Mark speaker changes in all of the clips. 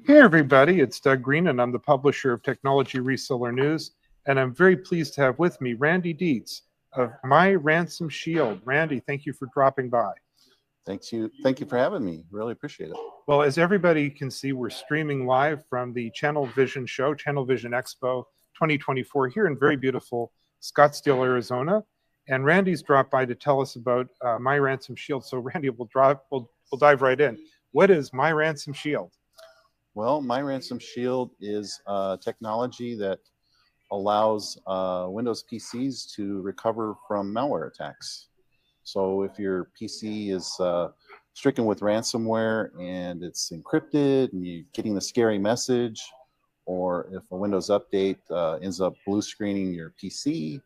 Speaker 1: Hey everybody, it's Doug Green and I'm the publisher of Technology Reseller News, and I'm very pleased to have with me Randy Dietz of My Ransom Shield. Randy, thank you for dropping by.
Speaker 2: Thank you for having me. Really appreciate it.
Speaker 1: Well, as everybody can see, we're streaming live from the Channel Vision show, Channel Vision Expo 2024 here in very beautiful Scottsdale, Arizona. And Randy's dropped by to tell us about My Ransom Shield. So Randy, we'll dive right in. What is My Ransom Shield?
Speaker 2: Well, My Ransom Shield is technology that allows Windows PCs to recover from malware attacks. So if your PC is stricken with ransomware and it's encrypted and you're getting the scary message, or if a Windows update ends up blue screening your PC,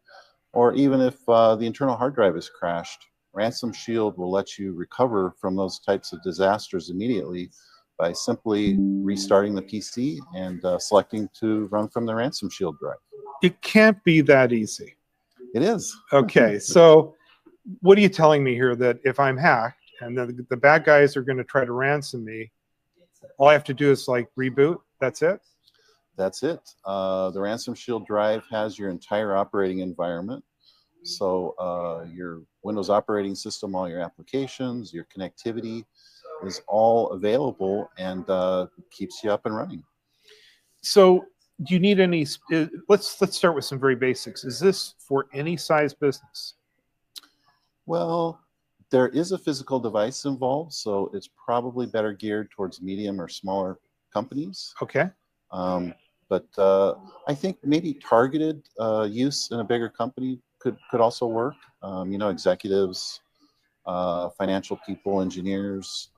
Speaker 2: or even if the internal hard drive is crashed, Ransom Shield will let you recover from those types of disasters immediately by simply restarting the PC and selecting to run from the Ransom Shield drive.
Speaker 1: It can't be that easy.
Speaker 2: It is.
Speaker 1: Okay, so what are you telling me here? That if I'm hacked and the bad guys are going to try to ransom me, all I have to do is like reboot? That's it?
Speaker 2: That's it. The Ransom Shield drive has your entire operating environment. So your Windows operating system, all your applications, your connectivity is all available and keeps you up and running.
Speaker 1: So do you need any, let's start with some very basics. Is this for any size business?
Speaker 2: Well, there is a physical device involved, so it's probably better geared towards medium or smaller companies.
Speaker 1: Okay.
Speaker 2: But I think maybe targeted use in a bigger company could also work. Executives, financial people, engineers,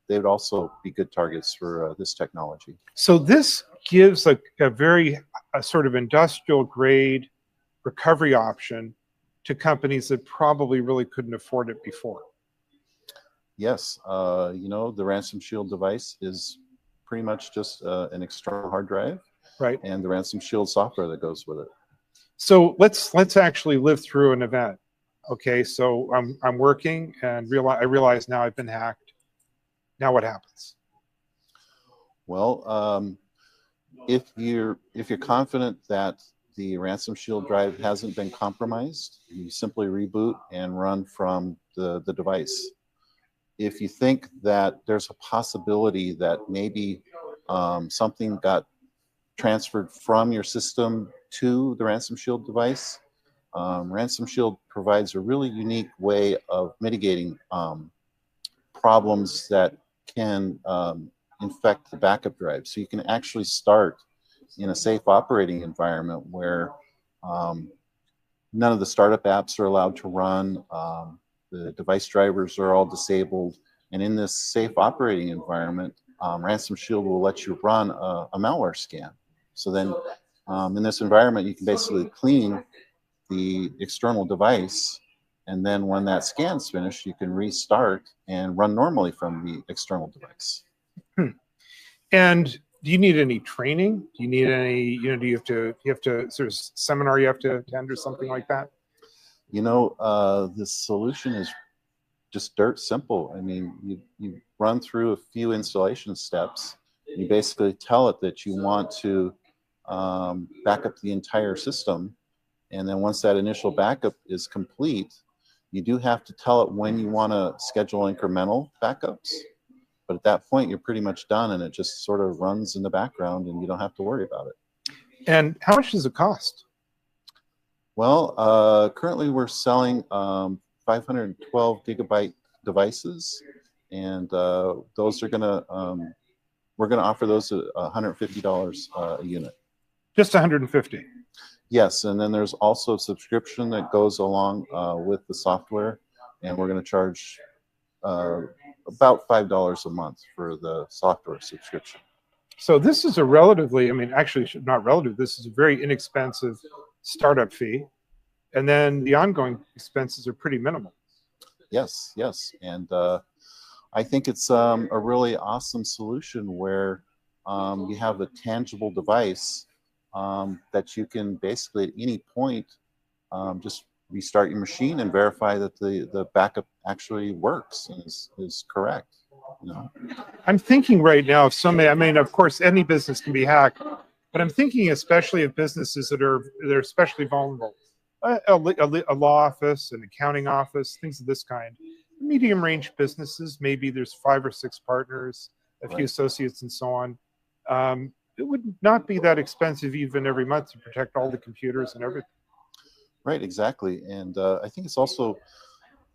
Speaker 2: they would also be good targets for this technology.
Speaker 1: So this gives a very sort of industrial grade recovery option to companies that probably really couldn't afford it before.
Speaker 2: Yes, the Ransom Shield device is pretty much just an external hard drive,
Speaker 1: right?
Speaker 2: And the Ransom Shield software that goes with it.
Speaker 1: So let's actually live through an event. Okay, so I'm working and I realize now I've been hacked. Now what happens?
Speaker 2: Well, if you're confident that the Ransom Shield drive hasn't been compromised, you simply reboot and run from the device. If you think that there's a possibility that maybe something got transferred from your system to the Ransom Shield device, Ransom Shield provides a really unique way of mitigating problems that can infect the backup drive. So you can actually start in a safe operating environment where none of the startup apps are allowed to run, the device drivers are all disabled, and in this safe operating environment, Ransom Shield will let you run a malware scan. So then in this environment, you can basically clean the external device, and then when that scan's finished, you can restart and run normally from the external device.
Speaker 1: And do you need any training? Do you need any, do you have to sort of seminar you have to attend or something like that?
Speaker 2: The solution is just dirt simple. I mean, you run through a few installation steps. You basically tell it that you want to back up the entire system. And then once that initial backup is complete, you do have to tell it when you want to schedule incremental backups. But at that point, you're pretty much done, and it just sort of runs in the background, and you don't have to worry about it.
Speaker 1: And how much does it cost?
Speaker 2: Well, currently we're selling 512 gigabyte devices, and those are we're gonna offer those at $150 a unit.
Speaker 1: Just 150.
Speaker 2: Yes, and then there's also a subscription that goes along with the software, and we're going to charge about $5 a month for the software subscription.
Speaker 1: So this is a relatively, actually not relative, this is a very inexpensive startup fee, and then the ongoing expenses are pretty minimal.
Speaker 2: Yes, and I think it's a really awesome solution where you have a tangible device that you can basically at any point just restart your machine and verify that the backup actually works and is correct. You know,
Speaker 1: I'm thinking right now of so many. I mean, of course, any business can be hacked, but I'm thinking especially of businesses that are especially vulnerable. A law office, an accounting office, things of this kind. Medium range businesses, maybe there's 5 or 6 partners, a few
Speaker 2: right.
Speaker 1: associates, and so on. It would not be that expensive even every month to protect all the computers and everything.
Speaker 2: Right, exactly. And I think it's also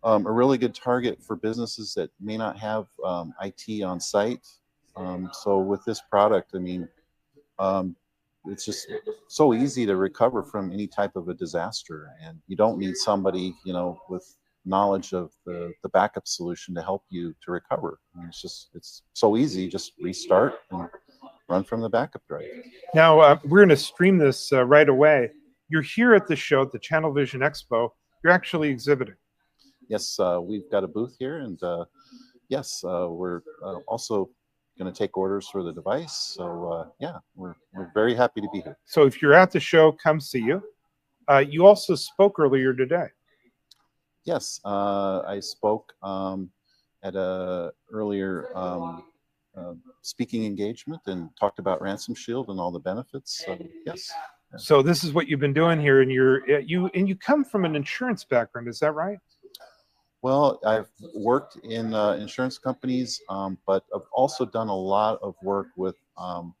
Speaker 2: a really good target for businesses that may not have IT on site. So with this product, I mean, um, it's just so easy to recover from any type of a disaster, and you don't need somebody, you know, with knowledge of the backup solution to help you to recover. I mean, it's so easy. Just restart and run from the backup drive.
Speaker 1: Now, we're going to stream this right away. You're here at the show, at the Channel Vision Expo. You're actually exhibiting.
Speaker 2: Yes, we've got a booth here, and yes, we're also going to take orders for the device. So yeah, we're very happy to be here.
Speaker 1: So if you're at the show, come see you. You also spoke earlier today.
Speaker 2: Yes, I spoke at a earlier speaking engagement and talked about Ransom Shield and all the benefits. So yes.
Speaker 1: So this is what you've been doing here, and you come from an insurance background, is that right?
Speaker 2: Well, I've worked in insurance companies, but I've also done a lot of work with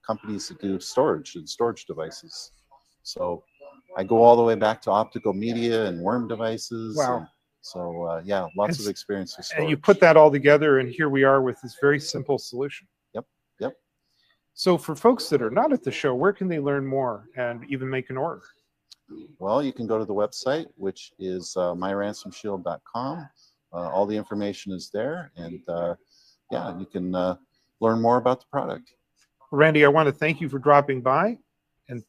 Speaker 2: companies that do storage and storage devices. So I go all the way back to optical media and worm devices.
Speaker 1: Wow.
Speaker 2: And so yeah, lots of experience with storage.
Speaker 1: And you put that all together, and here we are with this very simple solution.
Speaker 2: Yep, yep.
Speaker 1: So for folks that are not at the show, where can they learn more and even make an order?
Speaker 2: Well, you can go to the website, which is myransomshield.com. All the information is there, and yeah, you can learn more about the product.
Speaker 1: Randy, I want to thank you for dropping by, and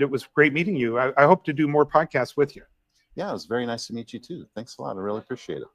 Speaker 1: it was great meeting you. I hope to do more podcasts with you.
Speaker 2: Yeah, it was very nice to meet you too. Thanks a lot. I really appreciate it.